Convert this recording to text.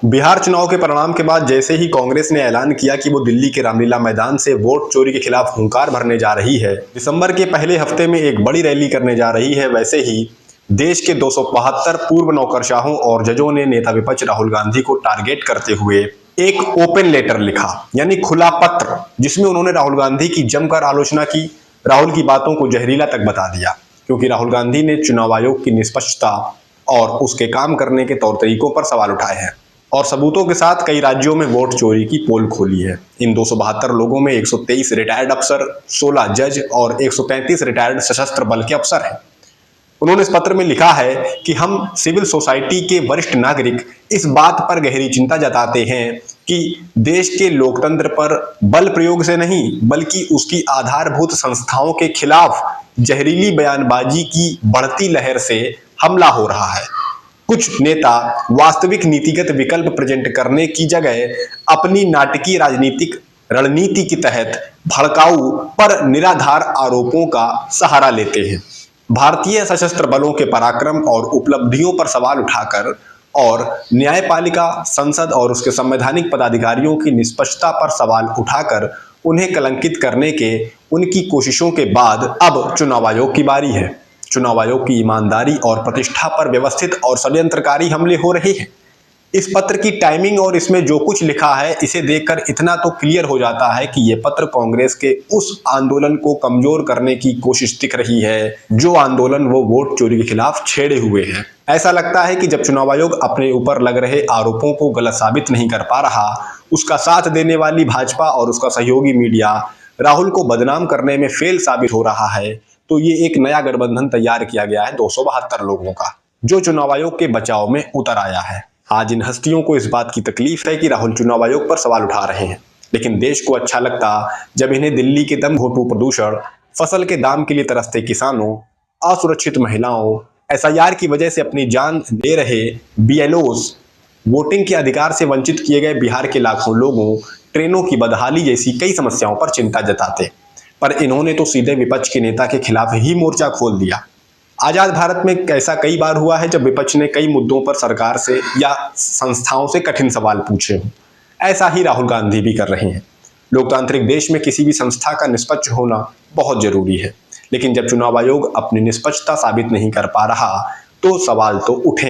बिहार चुनाव के परिणाम के बाद जैसे ही कांग्रेस ने ऐलान किया कि वो दिल्ली के रामलीला मैदान से वोट चोरी के खिलाफ हुंकार भरने जा रही है, दिसंबर के पहले हफ्ते में एक बड़ी रैली करने जा रही है, वैसे ही देश के 272 पूर्व नौकरशाहों और जजों ने नेता विपक्ष राहुल गांधी को टारगेट करते हुए एक ओपन लेटर लिखा, यानी खुला पत्र, जिसमें उन्होंने राहुल गांधी की जमकर आलोचना की, राहुल की बातों को जहरीला तक बता दिया, क्योंकि राहुल गांधी ने चुनाव आयोग की निष्पक्षता और उसके काम करने के तौर तरीकों पर सवाल उठाए हैं और सबूतों के साथ कई राज्यों में वोट चोरी की पोल खोली है। इन 272 लोगों में 123 रिटायर्ड अफसर, 16 जज और 133 रिटायर्ड सशस्त्र बल के अफसर हैं। उन्होंने इस पत्र में लिखा है कि हम सिविल सोसाइटी के वरिष्ठ नागरिक इस बात पर गहरी चिंता जताते हैं कि देश के लोकतंत्र पर बल प्रयोग से नहीं बल्कि उसकी आधारभूत संस्थाओं के खिलाफ जहरीली बयानबाजी की बढ़ती लहर से हमला हो रहा है। कुछ नेता वास्तविक नीतिगत विकल्प प्रेजेंट करने की जगह अपनी नाटकीय राजनीतिक रणनीति के तहत भड़काऊ पर निराधार आरोपों का सहारा लेते हैं। भारतीय सशस्त्र बलों के पराक्रम और उपलब्धियों पर सवाल उठाकर और न्यायपालिका, संसद और उसके संवैधानिक पदाधिकारियों की निष्पक्षता पर सवाल उठाकर उन्हें कलंकित करने के उनकी कोशिशों के बाद अब चुनाव आयोग की बारी है। चुनाव आयोग की ईमानदारी और प्रतिष्ठा पर व्यवस्थित और षड्यंत्रकारी हमले हो रहे हैं। इस पत्र की टाइमिंग और इसमें जो कुछ लिखा है, इसे देखकर इतना तो क्लियर हो जाता है कि यह पत्र कांग्रेस के उस आंदोलन को कमजोर करने की कोशिश दिख रही है, जो आंदोलन वो वोट चोरी के खिलाफ छेड़े हुए हैं। ऐसा लगता है कि जब चुनाव आयोग अपने ऊपर लग रहे आरोपों को गलत साबित नहीं कर पा रहा, उसका साथ देने वाली भाजपा और उसका सहयोगी मीडिया राहुल को बदनाम करने में फेल साबित हो रहा है, तो ये एक नया गठबंधन तैयार किया गया है 272 लोगों का, जो चुनाव आयोग के बचाव में उतर आया है। आज इन हस्तियों को इस बात की तकलीफ है कि राहुल चुनाव आयोग पर सवाल उठा रहे हैं, लेकिन देश को अच्छा लगता जब इन्हें दिल्ली के दम घोटू प्रदूषण, फसल के दाम के लिए तरसते किसानों, असुरक्षित महिलाओं, एसआईआर की वजह से अपनी जान दे रहे बीएलओस, वोटिंग के अधिकार से वंचित किए गए बिहार के लाखों लोगों, ट्रेनों की बदहाली जैसी कई समस्याओं पर चिंता जताते। पर इन्होंने तो सीधे विपक्ष के नेता के खिलाफ ही मोर्चा खोल दिया। आजाद भारत में ऐसा कई बार हुआ है जब विपक्ष ने कई मुद्दों पर सरकार से या संस्थाओं से कठिन सवाल पूछे हों। ऐसा ही राहुल गांधी भी कर रहे हैं। लोकतांत्रिक देश में किसी भी संस्था का निष्पक्ष होना बहुत जरूरी है, लेकिन जब चुनाव आयोग अपनी निष्पक्षता साबित नहीं कर पा रहा, तो सवाल तो उठे।